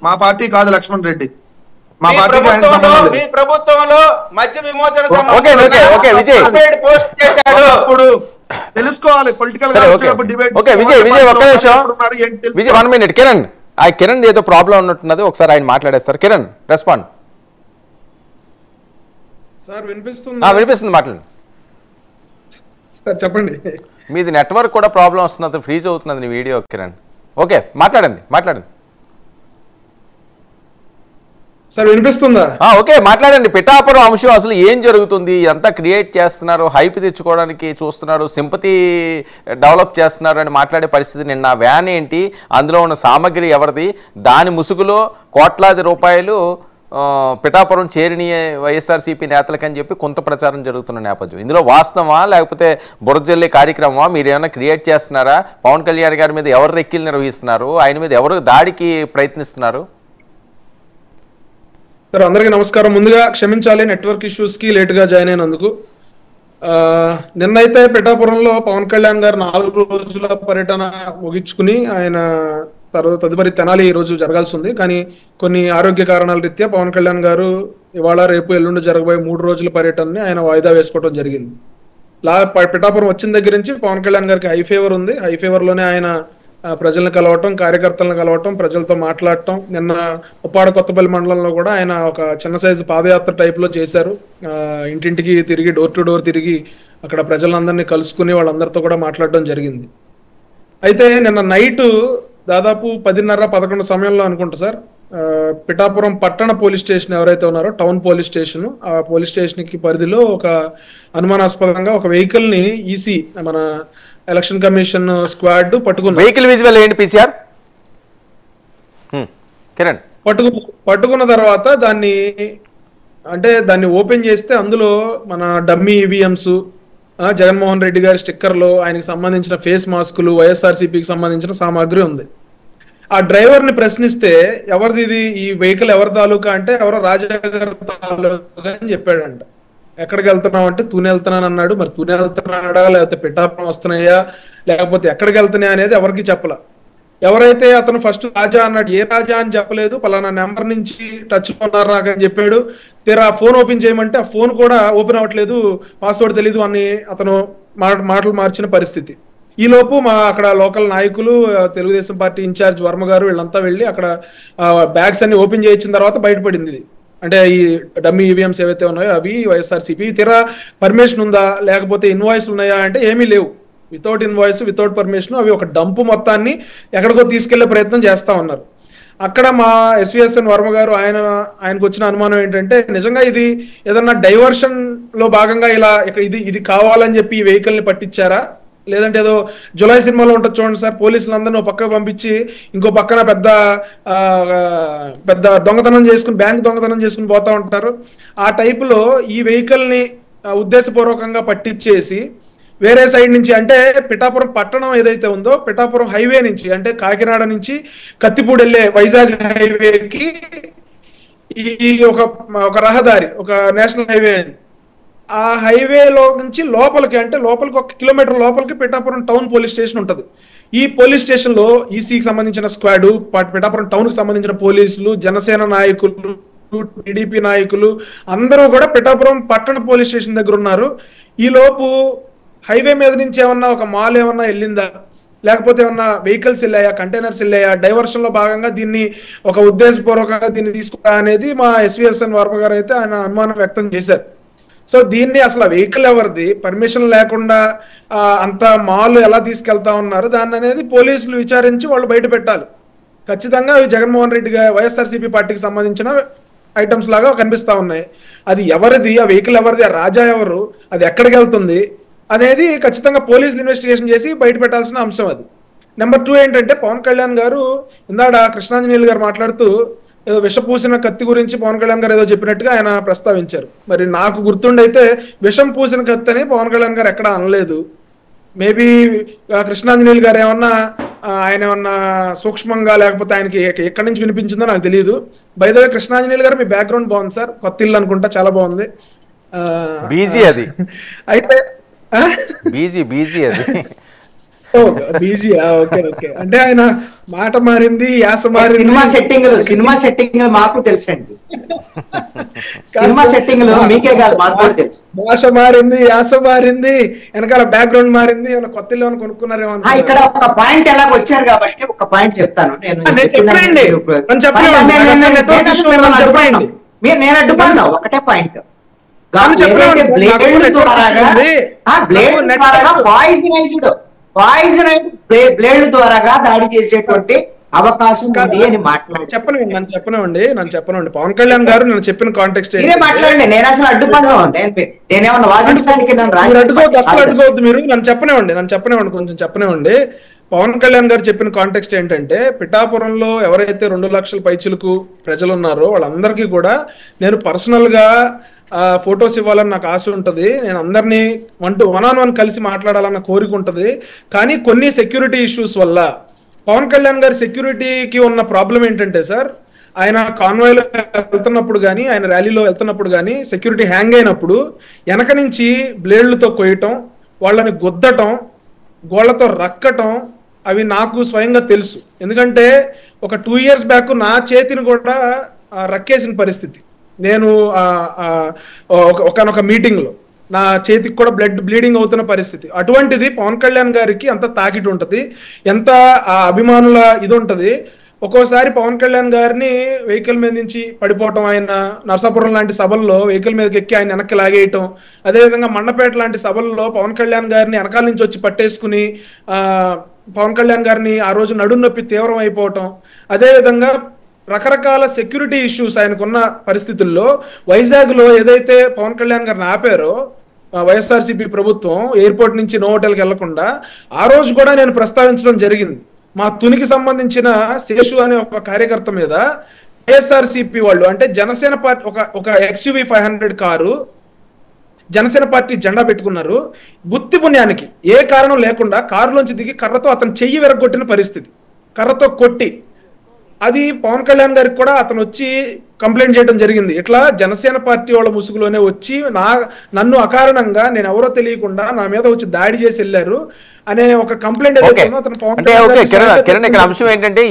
మా పార్టీ కాదు లక్ష్మణ్ రెడ్డి. మా మీ పార్టీకి ఆయనకి సంబంధం లేదు. మీ ప్రభుత్వంలో మద్య విమోచన okay, okay, okay, Vijay. Post చేశాడు. ఇప్పుడు తెలుసుకోవాలి పొలిటికల్ గా వచ్చినప్పుడు డిబేట్. ఓకే విజయ్, ఒక్క నిమిషం విజయ్, 1 minute. కిరణ్ ఏదో ప్రాబ్లం ఉన్నట్టున్నది, ఒకసారి ఆయన మాట్లాడేస్తారు. కిరణ్ రెస్పాండ్. సార్ వినిపిస్తుంది? వినిపిస్తుంది, మాట్లాడండి సార్. చెప్పండి. మీది నెట్వర్క్ కూడా ప్రాబ్లం వస్తున్నది, ఫ్రీజ్ అవుతున్నది నీ వీడియో. కిరణ్ ఓకే, మాట్లాడండి. సార్ వినిపిస్తుందా? ఓకే, మాట్లాడండి. పిఠాపురం అంశం అసలు ఏం జరుగుతుంది? అంతా క్రియేట్ చేస్తున్నారు, హైప్ తెచ్చుకోవడానికి చూస్తున్నారు, సింపతి డెవలప్ చేస్తున్నారు అని మాట్లాడే పరిస్థితి. నిన్న వ్యాన్ ఏంటి, అందులో ఉన్న సామగ్రి ఎవరిది, దాని ముసుగులో కోట్లాది రూపాయలు పిఠాపురం చేరిని వైఎస్ఆర్సీపీ నేతలకని చెప్పి కొంత ప్రచారం జరుగుతున్న నేపథ్యం. ఇందులో వాస్తవమా లేకపోతే బురజల్లే కార్యక్రమమా? మీరు ఏమైనా క్రియేట్ చేస్తున్నారా? పవన్ కళ్యాణ్ గారి మీద ఎవరు రెక్కిలు నిర్వహిస్తున్నారు? ఆయన మీద ఎవరు దాడికి ప్రయత్నిస్తున్నారు? సార్ అందరికీ నమస్కారం. ముందుగా క్షమించాలి నెట్వర్క్ ఇష్యూస్ కి లేట్ గా జాయిన్ అయినందుకు. నిన్నైతే పిఠాపురంలో పవన్ కళ్యాణ్ గారు 4 రోజుల పర్యటన ముగించుకుని ఆయన తదుపరి తెనాలి ఈ రోజు జరగాల్సి ఉంది. కానీ కొన్ని ఆరోగ్య కారణాల రీత్యా పవన్ కళ్యాణ్ గారు ఇవాళ రేపు ఎల్లుండి జరగబోయే 3 రోజుల పర్యటనని ఆయన వాయిదా వేసుకోవడం జరిగింది. పిఠాపురం వచ్చిన దగ్గర నుంచి పవన్ కళ్యాణ్ గారికి హై ఫీవర్ ఉంది. హై ఫీవర్ లోనే ఆయన ప్రజలను కలవటం, కార్యకర్తలను కలవటం, ప్రజలతో మాట్లాడటం. నిన్న ఉప్పాడ కొత్తపల్లి మండలంలో కూడా ఆయన ఒక చిన్న సైజు పాదయాత్ర టైప్ లో చేశారు. ఇంటింటికి తిరిగి, డోర్ టు డోర్ తిరిగి అక్కడ ప్రజలందరినీ కలుసుకుని వాళ్ళందరితో కూడా మాట్లాడడం జరిగింది. అయితే నిన్న నైట్ దాదాపు 10:30-11 సమయంలో అనుకుంటా సార్, పిఠాపురం పట్టణ పోలీస్ స్టేషన్ ఎవరైతే ఉన్నారో, టౌన్ పోలీస్ స్టేషన్, ఆ పోలీస్ స్టేషన్ కి పరిధిలో ఒక అనుమానాస్పదంగా ఒక వెహికల్ ని ఈసీ మన ఎలక్షన్ కమిషన్ స్క్వాడ్ పట్టుకున్న వెహికల్ విజువల్ ఏంటి పీసీఆర్ కిరణ్ పట్టుకున్న తర్వాత దాన్ని ఓపెన్ చేస్తే అందులో మన డమ్మీ ఈవీఎంస్, జగన్మోహన్ రెడ్డి గారి స్టిక్కర్లు, ఆయనకి సంబంధించిన ఫేస్ మాస్కులు, వైఎస్ఆర్సీపీకి సంబంధించిన సామాగ్రి ఉంది. ఆ డ్రైవర్ ని ప్రశ్నిస్తే ఎవరిది ఇది, ఈ వెహికల్ ఎవరి తాలూకా అంటే ఎవరో రాజాగారి తాలూకా అని చెప్పాడంట. ఎక్కడికి వెళ్తున్నావు అంటే తూనె వెళ్తున్నాను అన్నాడు. మరి తూనె వెళ్తున్నాడా లేకపోతే పిఠాపురం వస్తున్నాయా లేకపోతే ఎక్కడికి వెళ్తున్నాయా అనేది ఎవరికి చెప్పలా. ఎవరైతే అతను ఫస్ట్ రాజా అన్నాడు, ఏ రాజా అని చెప్పలేదు, పలానా నెంబర్ నుంచి టచ్ ఉన్నారు నాకు అని చెప్పాడు. తీరా ఫోన్ ఓపెన్ చేయమంటే ఆ ఫోన్ కూడా ఓపెన్ అవ్వట్లేదు, పాస్వర్డ్ తెలీదు అని అతను మాటలు మార్చిన పరిస్థితి. ఈ లోపు అక్కడ లోకల్ నాయకులు, తెలుగుదేశం పార్టీ ఇన్ఛార్జ్ వర్మ గారు వీళ్ళంతా వెళ్ళి అక్కడ బ్యాగ్స్ అన్ని ఓపెన్ చేయించిన తర్వాత బయటపడింది. అంటే ఈ డమ్మీ ఈవీఎంస్ ఏవైతే ఉన్నాయో అవి వైఎస్ఆర్సీపీ. తీరా పర్మిషన్ ఉందా లేకపోతే ఇన్వాయిస్ ఉన్నాయా అంటే ఏమీ లేవు. వితౌట్ ఇన్వాయిస్, వితౌట్ పర్మిషన్ అవి ఒక డంపు మొత్తాన్ని ఎక్కడికో తీసుకెళ్లే ప్రయత్నం చేస్తా ఉన్నారు. అక్కడ మా ఎస్విఎస్ఎన్ వర్మ గారు ఆయనకు వచ్చిన అనుమానం ఏంటంటే, నిజంగా ఇది ఏదన్నా డైవర్షన్ లో భాగంగా ఇలా ఇది కావాలని చెప్పి ఈ వెహికల్ ని పట్టించారా, లేదంటే ఏదో జులై సినిమాలో ఉంటుంది చూడండి సార్, పోలీసులందరినీ ఒక పక్కకు పంపించి ఇంకో పక్కన పెద్ద దొంగతనం చేసుకుని, బ్యాంక్ దొంగతనం చేసుకుని పోతా ఉంటారు. ఆ టైపులో ఈ వెహికల్ ని ఉద్దేశపూర్వకంగా పట్టించేసి వేరే సైడ్ నుంచి, అంటే పిఠాపురం పట్టణం ఏదైతే ఉందో పిఠాపురం హైవే నుంచి, అంటే కాకినాడ నుంచి కత్తిపూడి వెళ్ళే వైజాగ్ హైవేకి ఈ ఒక రహదారి, ఒక నేషనల్ హైవే. ఆ హైవేలో నుంచి లోపలికి, అంటే లోపలికి 1 కిలోమీటర్ లోపలికి పిఠాపురం టౌన్ పోలీస్ స్టేషన్ ఉంటుంది. ఈ పోలీస్ స్టేషన్ లో ఈసీకి సంబంధించిన స్క్వాడ్, పిఠాపురం టౌన్ కి సంబంధించిన పోలీసులు, జనసేన నాయకులు, టీడీపీ నాయకులు అందరూ కూడా పిఠాపురం పట్టణ పోలీస్ స్టేషన్ దగ్గర ఉన్నారు. ఈ లోపు హైవే మీద నుంచి ఏమన్నా ఒక మాల్ ఏమన్నా వెళ్ళిందా, లేకపోతే ఏమన్నా వెహికల్స్ వెళ్ళాయా, కంటైనర్స్ వెళ్ళాయా, డైవర్షన్ లో భాగంగా దీన్ని ఒక ఉద్దేశపూర్వకంగా దీన్ని తీసుకురా అనేది మా ఎస్విఎస్ఎన్ వర్మ గారు అయితే ఆయన అనుమానం వ్యక్తం చేశారు. సో దీన్ని అసలు వెహికల్ ఎవరిది, పర్మిషన్ లేకుండా అంత మాల్ ఎలా తీసుకెళ్తా ఉన్నారు, దాన్ని అనేది పోలీసులు విచారించి వాళ్ళు బయట పెట్టాలి. ఖచ్చితంగా అవి జగన్మోహన్ రెడ్డి గారి వైఎస్ఆర్సీపీ పార్టీకి సంబంధించిన ఐటమ్స్ లాగా కనిపిస్తా ఉన్నాయి. అది ఎవరిది, ఆ వెహికల్ ఎవరిది, ఆ రాజా ఎవరు, అది ఎక్కడికి వెళ్తుంది అనేది ఖచ్చితంగా పోలీసులు ఇన్వెస్టిగేషన్ చేసి బయట పెట్టాల్సిన అంశం అది. నెంబర్ 2 ఏంటంటే, పవన్ కళ్యాణ్ గారు ఇందాడ కృష్ణాంజనేయులు గారు మాట్లాడుతూ ఏదో విషపూసిన కత్తి గురించి పవన్ కళ్యాణ్ గారు ఏదో చెప్పినట్టుగా ఆయన ప్రస్తావించారు. మరి నాకు గుర్తుండైతే విషం పూసిన కత్తి అని పవన్ కళ్యాణ్ గారు ఎక్కడా అనలేదు. మేబీ కృష్ణాంజనేయులు గారు ఆయన ఏమన్నా సూక్ష్మంగా, లేకపోతే ఆయనకి ఎక్కడి నుంచి వినిపించిందో నాకు తెలియదు. బై ద వే కృష్ణాంజనేయులు గారు మీ బ్యాక్గ్రౌండ్ బాగుంది సార్, కొత్త ఇల్లు అనుకుంటా, చాలా బాగుంది. బీజీ అది అయితే బీజీ అది బీజీ ఓకే ఓకే, అంటే ఆయన మాట మారింది, యాస మారింది. సినిమా సెట్టింగ్ మాకు తెలుసండి. సినిమా సెట్టింగ్ మీకే కాదు మాకు కూడా తెలుసు. భాష మారింది, యాస మారింది, వెనకాల బ్యాక్గ్రౌండ్ మారింది, ఏమైనా కొత్త ఇల్లు అని కొనుక్కున్నారేమో. ఇక్కడ ఒక పాయింట్ ఎలాగ వచ్చారు కాబట్టి ఒక పాయింట్ చెప్తాను నేను. నేను అడ్డుపడినా ఒకటే పాయింట్, బ్లేడ్ ద్వారాగా దాడి చేసేటువంటి అవకాశం ఉంది అని చెప్పనండి పవన్ కళ్యాణ్ గారు నేను చెప్పిన కాంటెక్స్ట్ మాట్లాడండి. నేను అసలు అడ్డుపడను, నేనేమన్నా వాదించడానికి అడ్డుకోవద్దు. మీరు నన్ను చెప్పనివ్వండి కొంచెం చెప్పనివ్వండి. పవన్ కళ్యాణ్ గారు చెప్పిన కాంటెక్స్ట్ ఏంటంటే, పిఠాపురంలో ఎవరైతే 2 లక్షల పైచిలకు ప్రజలు ఉన్నారో వాళ్ళందరికీ కూడా నేను పర్సనల్ గా ఫొటోస్ ఇవ్వాలని నాకు ఆశ ఉంటుంది, నేను అందరినీ 1-on-1 కలిసి మాట్లాడాలన్న కోరిక ఉంటుంది. కానీ కొన్ని సెక్యూరిటీ ఇష్యూస్ వల్ల పవన్ కళ్యాణ్ గారి సెక్యూరిటీకి ఉన్న ప్రాబ్లం ఏంటంటే సార్, ఆయన కాన్వాయ్లో వెళ్తున్నప్పుడు కానీ ఆయన ర్యాలీలో వెళ్తున్నప్పుడు కానీ సెక్యూరిటీ హ్యాంగ్ అయినప్పుడు వెనక నుంచి బ్లేడ్లతో కొయ్యటం, వాళ్ళని గుద్దటం, గోళ్లతో రక్కటం అవి నాకు స్వయంగా తెలుసు. ఎందుకంటే ఒక 2 years బ్యాక్ నా చేతిని కూడా రక్కేసిన పరిస్థితి. నేను ఒకనొక మీటింగ్లో నా చేతికి కూడా బ్లీడింగ్ అవుతున్న పరిస్థితి. అటువంటిది పవన్ కళ్యాణ్ గారికి ఎంత తాకిటి ఉంటుంది, ఎంత అభిమానుల ఇది ఉంటుంది. ఒక్కోసారి పవన్ కళ్యాణ్ గారిని వెహికల్ మీద నుంచి పడిపోవటం, ఆయన నరసాపురం లాంటి సభల్లో వెహికల్ మీదకి ఎక్కి ఆయన వెనక్కి లాగేయటం, అదేవిధంగా మండపేట లాంటి సభల్లో పవన్ కళ్యాణ్ గారిని వెనకాల నుంచి వచ్చి పట్టేసుకుని పవన్ కళ్యాణ్ గారిని ఆ రోజు నడుము నొప్పి తీవ్రం అయిపోవటం, అదేవిధంగా రకరకాల సెక్యూరిటీ ఇష్యూస్ ఆయనకున్న పరిస్థితుల్లో వైజాగ్లో ఏదైతే పవన్ కళ్యాణ్ గారిని ఆపారో వైఎస్ఆర్సీపీ ప్రభుత్వం, ఎయిర్పోర్ట్ నుంచి నోవోటల్కి వెళ్లకుండా, ఆ రోజు కూడా నేను ప్రస్తావించడం జరిగింది. మా తునికి సంబంధించిన శేషు అనే ఒక కార్యకర్త మీద వైఎస్ఆర్సీపీ వాళ్ళు, అంటే జనసేన పార్టీ ఒక XUV 500 కారు జనసేన పార్టీ జెండా పెట్టుకున్నారు. బుద్ధి పుణ్యానికి ఏ కారణం లేకుండా కారులోంచి దిగి కర్రతో అతను చెయ్యి విరగొట్టిన పరిస్థితి, కర్రతో కొట్టి. అది పవన్ కళ్యాణ్ గారికి కూడా అతను వచ్చి కంప్లైంట్ చేయడం జరిగింది. ఇట్లా జనసేన పార్టీ వాళ్ళ ముసుగులోనే వచ్చి నన్ను అకారణంగా, నేను ఎవరో తెలియకుండా నా మీద వచ్చి దాడి చేసి వెళ్ళారు అనే ఒక కంప్లైంట్. కిరణ్, ఇక్కడ అంశం ఏంటంటే